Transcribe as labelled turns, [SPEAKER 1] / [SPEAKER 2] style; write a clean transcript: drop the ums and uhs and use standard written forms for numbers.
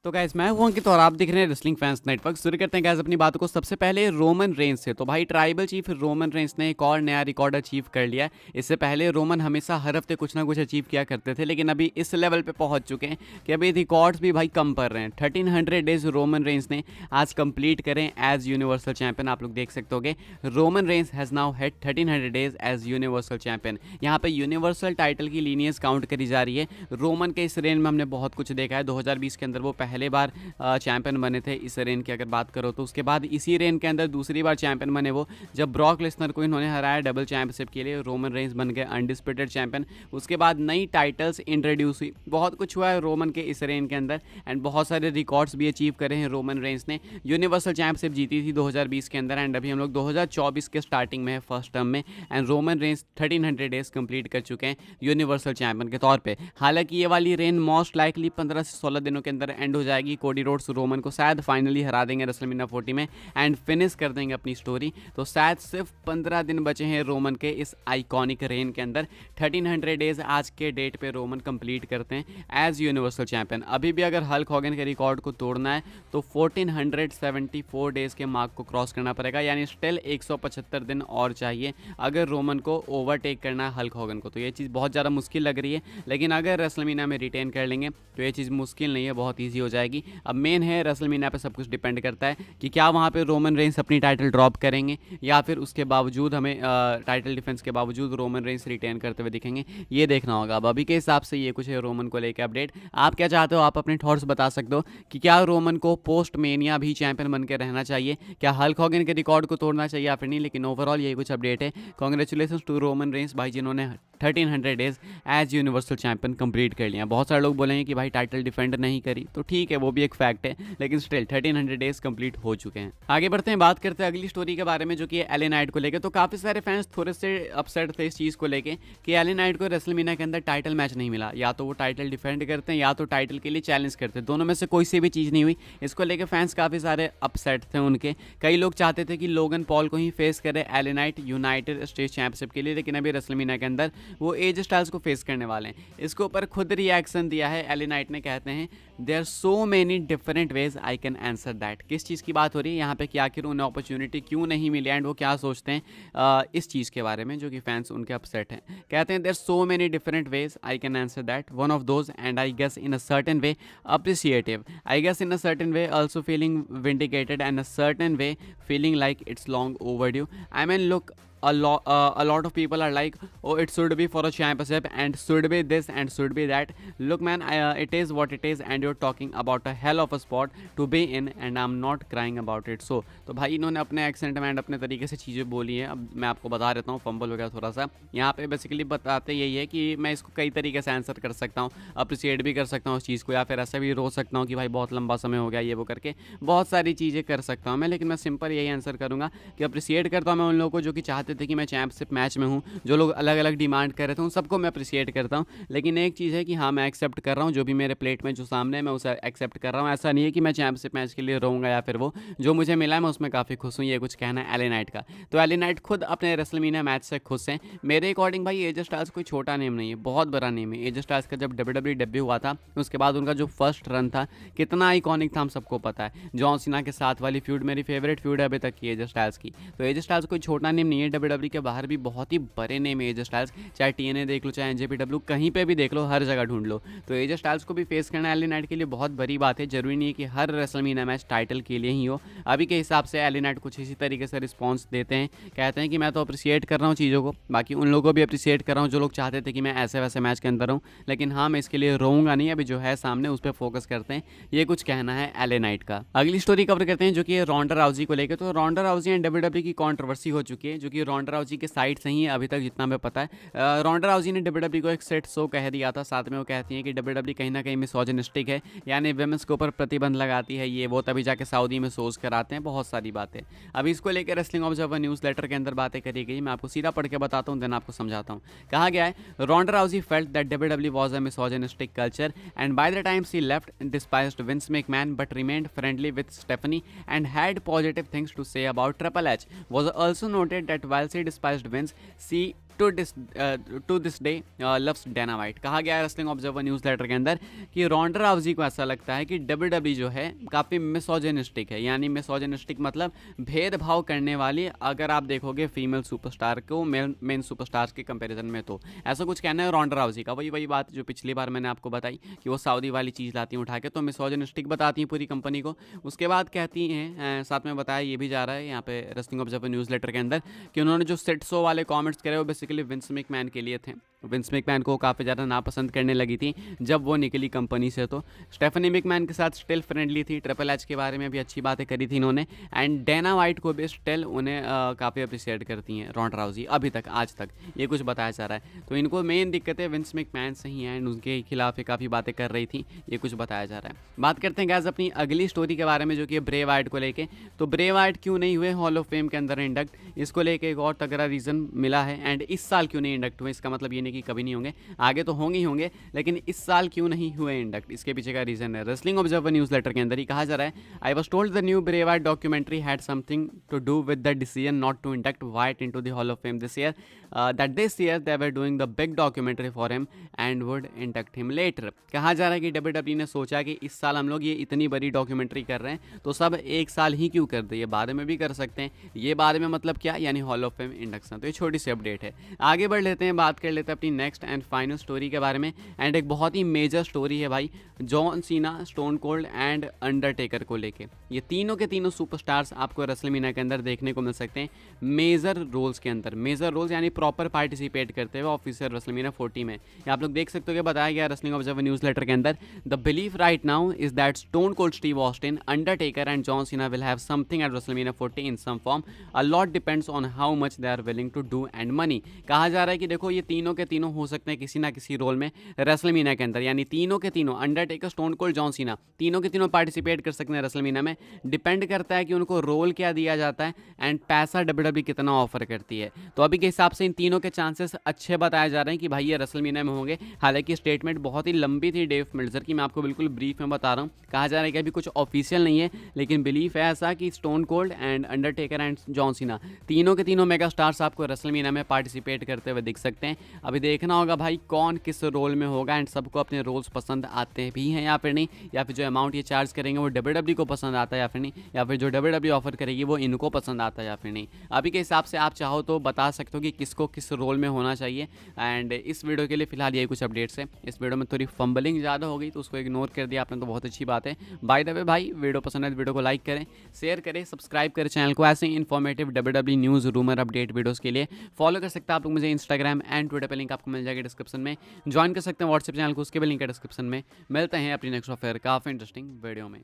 [SPEAKER 1] तो गाइस मैं हूं अंकित और आप देख रहे हैं रेसलिंग फैंस नेटवर्क। शुरू करते हैं गाइस अपनी बातों को सबसे पहले रोमन रेंस से। तो भाई ट्राइबल चीफ रोमन रेंस ने एक और नया रिकॉर्ड अचीव कर लिया। इससे पहले रोमन हमेशा हर हफ्ते कुछ ना कुछ अचीव किया करते थे, लेकिन अभी इस लेवल पे पहुंच चुके हैं कि अभी रिकॉर्ड्स भी भाई कम पड़ रहे हैं। 1300 डेज रोमन रेंस ने आज कंप्लीट करें एज यूनिवर्सल चैंपियन। आप लोग देख सकते होगे Roman Reigns has now had 1300 days as universal champion. यहाँ पे यूनिवर्सल टाइटल की लीनियस काउंट करी जा रही है। रोमन के इस रेन में हमने बहुत कुछ देखा है। 2020 के अंदर वो पहले बार चैंपियन बने थे इस रेन की अगर बात करो तो। उसके बाद इसी रेन के अंदर दूसरी बार चैंपियन बने वो जब ब्रॉक लेसनर को इन्होंने हराया डबल चैंपियनशिप के लिए। रोमन रेंस बन गए अनडिस्प्यूटेड चैंपियन। उसके बाद नई टाइटल्स इंट्रोड्यूस हुई, बहुत कुछ हुआ है रोमन के इस रेन के अंदर एंड बहुत सारे रिकॉर्ड्स भी अचीव करे हैं रोमन रेंस ने। यूनिवर्सल चैंपियनशिप जीती थी 2020 के अंदर एंड अभी हम लोग 2024 के स्टार्टिंग में है फर्स्ट टर्म में and Roman Reigns 1300 days complete कर चुके हैं यूनिवर्सल चैंपियन के तौर पे। हालांकि ये वाली रेन मोस्ट लाइकली 15 से 16 दिनों के अंदर एंड हो जाएगी। कोडी रोड्स रोमन को शायद फाइनली हरा देंगे रेसलमेनिया 40 में एंड फिनिश कर देंगे अपनी स्टोरी। तो शायद सिर्फ 15 दिन बचे हैं रोमन के इस आइकॉनिक रेन के अंदर। 1300 डेज आज के डेट पे रोमन कंप्लीट करते हैं एज यूनिवर्सल चैंपियन। अभी भी अगर हल्क हॉगन के रिकॉर्ड को तोड़ना है तो 1474 डेज के मार्क को क्रॉस करना पड़ेगा, यानी स्टिल 175 दिन और चाहिए अगर रोमन को ओवरटेक करना है हल्क हॉगन को। तो ये चीज़ बहुत ज़्यादा मुश्किल लग रही है, लेकिन अगर रेसलमेनिया में रिटेन कर लेंगे तो ये चीज़ मुश्किल नहीं है, बहुत ईजी हो जाएगी। अब मेन है रेसलमेनिया पे सब कुछ डिपेंड करता है कि क्या वहाँ पे रोमन रेंस अपनी टाइटल ड्रॉप करेंगे या फिर उसके बावजूद हमें टाइटल डिफेंस के बावजूद रोमन रेंस रिटेन करते हुए दिखेंगे, ये देखना होगा। अब अभी के हिसाब से ये कुछ है रोमन को लेकर अपडेट। आप क्या चाहते हो, आप अपने थॉट्स बता सकते हो कि क्या रोमन को पोस्ट मेनिया भी चैंपियन बन के रहना चाहिए, क्या हल्क हॉगन के रिकॉर्ड को तोड़ना चाहिए या फिर नहीं। लेकिन ओवरऑल यही कुछ अपडेट है। कॉन्ग्रेचुलेशन टू रोमन रेंस भाई, जिन्होंने 1300 days as universal champion complete कर लिया। बहुत सारे लोग बोलेंगे कि भाई टाइटल डिफेंड नहीं करी, तो ठीक है वो भी एक फैक्ट है, लेकिन स्टिल 1300 डेज कंप्लीट हो चुके हैं। आगे बढ़ते हैं, बात करते हैं अगली स्टोरी के बारे में जो कि एले नाइट को लेकर। तो काफ़ी सारे फैंस थोड़े से अपसेट थे इस चीज़ को लेकर कि एले नाइट को रेसलमेनिया के अंदर टाइटल मैच नहीं मिला। या तो वो टाइटल डिफेंड करते हैं या तो टाइटल के लिए चैलेंज करते हैं, दोनों में से कोई सी भी चीज़ नहीं हुई। इसको लेकर फैंस काफ़ी सारे अपसेट थे उनके। कई लोग चाहते थे कि लोगन पॉल को ही फेस करे LA Knight United states championship के लिए, लेकिन अभी रेसलमेनिया के अंदर वो एज स्टाइल्स को फेस करने वाले हैं। इसके ऊपर खुद रिएक्शन दिया है एले नाइट ने, कहते हैं there are so many different ways I can answer that. किस चीज़ की बात हो रही है यहाँ पे कि आखिर उन्हें अपॉर्चुनिटी क्यों नहीं मिली एंड वो क्या सोचते हैं इस चीज़ के बारे में, जो कि फैंस उनके अपसेट हैं। कहते हैं there are so many different ways I can answer that, one of those and I guess in a certain way appreciative, I guess in a certain way also feeling vindicated and a certain way feeling like it's long overdue. I mean, look, a lot of people are like, oh, it should be for a championship and should be this and should be that. Look man, it is what it is and you're talking about a hell of a spot to be in and I'm not crying about it. So तो भाई इन्होंने अपने accent में and अपने तरीके से चीज़ें बोली हैं। अब मैं आपको बता देता हूँ, फंबल हो गया थोड़ा सा। यहाँ पे बेसिकली बताते यही है कि मैं इसको कई तरीके से आंसर कर सकता हूँ, अप्रिशिएट भी कर सकता हूँ उस चीज़ को, या फिर ऐसा भी रो सकता हूँ कि भाई बहुत लंबा समय हो गया ये वो करके, बहुत सारी चीज़ें कर सकता हूँ मैं। लेकिन मैं सिंपल यही आंसर करूँगा कि अप्रिशिएट करता हूँ मैं उन लोगों को जो कि चाहते थे कि मैं चैंपियनशिप मैच में हूँ, जो लोग अलग अलग डिमांड कर रहे थे उन सबको मैं अप्रिशिएट करता हूँ। लेकिन एक चीज़ है कि हाँ, मैं एक्सेप्ट कर रहा हूँ जो भी मेरे प्लेट में जो सामने है मैं उसे एक्सेप्ट कर रहा हूँ। ऐसा नहीं है कि मैं चैंपियनशिप मैच के लिए रहूँगा या फिर वो जो मुझे मिला है मैं उसमें काफ़ी खुश हूँ, ये कुछ कहना है एले नाइट का। तो एले नाइट खुद अपने रेसलमेनिया मैच से खुश हैं। मेरे अकॉर्डिंग भाई एजे स्टाइल्स कोई छोटा नेम नहीं है, बहुत बड़ा नेम है। एजे स्टाइल्स का जब WWE डेब्यू हुआ था उसके बाद उनका जो फर्स्ट रन था कितना आइकॉनिक था हम सबको पता है। जॉन सीना के साथ वाली फ्यूड मेरी फेवरेट फ्यूड है अभी तक की एजे स्टाइल्स की। तो एजे स्टाइल्स कोई छोटा नेम नहीं है। WWE के बाहर भी बहुत ही बड़े नेम है एजे स्टाइल्स, चाहे TNA देख लो चाहे NJPW कहीं पे भी देख लो, हर जगह ढूंढ लो। तो एजे स्टाइल्स को भी फेस करना एले नाइट के लिए बहुत बड़ी बात है। जरूरी नहीं है कि हर रेसलमेनिया मैच टाइटल के लिए ही हो। अभी के हिसाब से एले नाइट कुछ इसी तरीके से रिस्पॉन्स देते हैं, कहते हैं कि मैं तो अप्रिशिएट कर रहा हूँ चीज़ों को, बाकी उन लोगों को भी अप्रिशिएट कर रहा हूँ जो लोग चाहते थे कि मैं ऐसे वैसे मैच के अंदर हूँ। लेकिन हाँ, मैं इसके लिए रोऊंगा नहीं, अभी जो है सामने उस पर फोकस करते हैं, ये कुछ कहना है एले नाइट का। अगली स्टोरी कवर करते हैं जो कि रोंडा राउजी को लेकर। तो रोंडा राउजी एंड WWE की कॉन्ट्रोवर्सी हो चुकी है, जो कि रोंडा राउजी के साइड से ही है अभी तक जितना हमें पता है। रोंडा राउजी ने WWE को एक सेट शो कह दिया था, साथ में वो कहती है कि WWE कहीं ना कहीं मिसोजिनिस्टिक है, यानी वेमेंस के ऊपर प्रतिबंध लगाती है, ये वो, तभी जाके सऊदी में शोज कराते हैं, बहुत सारी बातें। अभी इसको लेकर रेसलिंग ऑब्जर्वर न्यूज़ लेटर के अंदर बातें करी गई। मैं आपको सीधा पढ़ के बताता हूँ, देन आपको समझाता हूँ। कहा गया है Ronda Rousey felt that WWE was a misogynistic culture and by the time she left despised Vince McMahon but remained friendly with Stephanie and had positive things to say about Triple H. Was also noted that while she despised Vince, she to this day loves Dana White. कहा गया है wrestling observer news letter के अंदर कि रोंडा राउजी को ऐसा लगता है कि WWE जो है काफ़ी मिसोजिनिस्टिक है, यानी मिसोजिनिस्टिक मतलब भेदभाव करने वाली, अगर आप देखोगे फीमेल सुपरस्टार को मेन सुपरस्टार्स के कंपैरिजन में, तो ऐसा कुछ कहना है रोंडा राउजी का। वही बात जो पिछली बार मैंने आपको बताई कि वो सऊदी वाली चीज़ लाती हैं उठा के, तो मिसोजिनिस्टिक बताती हैं पूरी कंपनी को। उसके बाद कहती हैं, साथ में बताया ये भी जा रहा है यहाँ पे रेसलिंग ऑब्जर्वर न्यूज़ लेटर के अंदर कि उन्होंने जो सेट शो वाले कमेंट्स करे वो बेसिकली विंस मैकमैन के लिए थे। विंस मैकमैन को काफ़ी ज़्यादा नापसंद करने लगी थी जब वो निकली कंपनी से। तो स्टेफनी मैकमैन के साथ स्टिल फ्रेंडली थी, ट्रिपल एच के बारे में भी अच्छी बातें करी थी इन्होंने, एंड डैना वाइट को भी स्टिल उन्हें काफ़ी अप्रिशिएट करती हैं रोंडा राउजी अभी तक, आज तक ये कुछ बताया जा रहा है। तो इनको मेन दिक्कतें विंस मैकमैन से ही हैं एंड उनके खिलाफ ये काफ़ी बातें कर रही थी, ये कुछ बताया जा रहा है। बात करते हैं गैस अपनी अगली स्टोरी के बारे में जो कि ब्रे वाइट को लेके। तो ब्रे वाइट क्यों नहीं हुए हॉल ऑफ फेम के अंदर इंडक्ट, इसको लेके एक और तगड़ा रीज़न मिला है। एंड इस साल क्यों नहीं इंडक्ट हुए, इसका मतलब ये नहीं कि कभी नहीं होंगे, आगे तो होंगे ही होंगे, लेकिन इस साल क्यों नहीं हुए इंडक्ट, इसके पीछे का रीजन है रेसलिंग ऑब्जर्वर न्यूज़ लेटर के अंदर ही कहा जा रहा है। I was told the new Bray Wyatt documentary had something to do with the decision not to induct Wyatt into the hall of fame this year, that this year they were doing the big documentary for him and would induct him later. कहा जा रहा है कि WWE ने सोचा कि इस साल हम लोग ये इतनी बड़ी डॉक्यूमेंट्री कर रहे हैं तो सब एक साल ही क्यों कर दे, ये बाद में भी कर सकते हैं। ये बाद में मतलब क्या, यानी हॉल ऑफ फेम इंडक्शन। तो ये छोटी सी अपडेट है। आगे बढ़ लेते हैं, बात कर लेते हैं अपनी नेक्स्ट एंड फाइनल स्टोरी के बारे में। एंड एक बहुत ही मेजर स्टोरी है भाई, John Cena, stone cold and Undertaker को लेके। ये तीनों के तीनों सुपरस्टार्स आपको रेसलमेनिया के अंदर देखने को मिल सकते हैं मेजर रोल्स के अंदर। मेजर रोल्स यानी प्रॉपर पार्टिसिपेट करते हुए ऑफिशियल रेसलमेनिया 40 में। ये आप लोग देख सकते हो कि बताया गया रेसलिंग ऑब्जर्वर न्यूज़ लेटर के अंदर, the belief right now is that Stone Cold Steve Austin, Undertaker and John Cena will have something at WrestleMania 40 in some form, a lot depends on how much they are willing to do and money. कहा जा रहा है कि देखो ये तीनों के तीनों हो सकते हैं किसी ना किसी रोल में रेसलमेनिया के अंदर, यानी तीनों के तीनों Undertaker, stone cold, John Cena, तीनों के तीनों पार्टिसिपेट कर सकते हैं रेसलमेनिया में। डिपेंड करता है कि उनको रोल क्या दिया जाता है एंड पैसा WWE कितना ऑफर करती है। तो अभी के हिसाब से इन तीनों के चांसेस अच्छे बताए जा रहे हैं कि भाई ये रेसलमेनिया में होंगे। हालांकि स्टेटमेंट बहुत ही लंबी थी डेव मिल्जर की, मैं आपको बिल्कुल ब्रीफ में बता रहा हूँ। कहा जा रहा है कि अभी कुछ ऑफिशियल नहीं है, लेकिन बिलीफ है ऐसा कि stone cold and Undertaker and John सीना तीनों के तीनों मेगा स्टार्स आपको रेसलमेनिया में पार्टिसिपेट करते हुए दिख सकते हैं। अभी देखना होगा भाई कौन किस रोल में होगा एंड सबको अपने रोल्स पसंद आते भी हैं या फिर नहीं, या फिर जो अमाउंट ये चार्ज करेंगे वो WWE को पसंद आता है या फिर नहीं, या फिर जो WWE ऑफर करेगी वो इनको पसंद आता है या फिर नहीं। अभी के हिसाब से आप चाहो तो बता सकते हो कि किसको किस रोल में होना चाहिए। एंड इस वीडियो के लिए फिलहाल यही कुछ अपडेट्स है। इस वीडियो में थोड़ी फंबलिंग ज़्यादा हो गई तो उसको इग्नोर कर दिया आपने, तो बहुत अच्छी बात है। बाय द वे भाई, वीडियो पसंद है तो वीडियो को लाइक करें, शेयर करें, सब्सक्राइब करें चैनल को। ऐसे ही informative WWE news, rumour, update videos के लिए फॉलो कर सकते हैं आप लोग मुझे इंस्टाग्राम एंड ट्विटर पर, लिंक आपको मिल जाएगा डिस्क्रिप्शन में। ज्वाइन कर सकते हैं व्हाट्सएप चैनल को, उसके भी लिंक है डिस्क्रिप्शन में। मिलते हैं अपनी नेक्स्ट ऑफर काफ़ी इंटरेस्टिंग वीडियो में।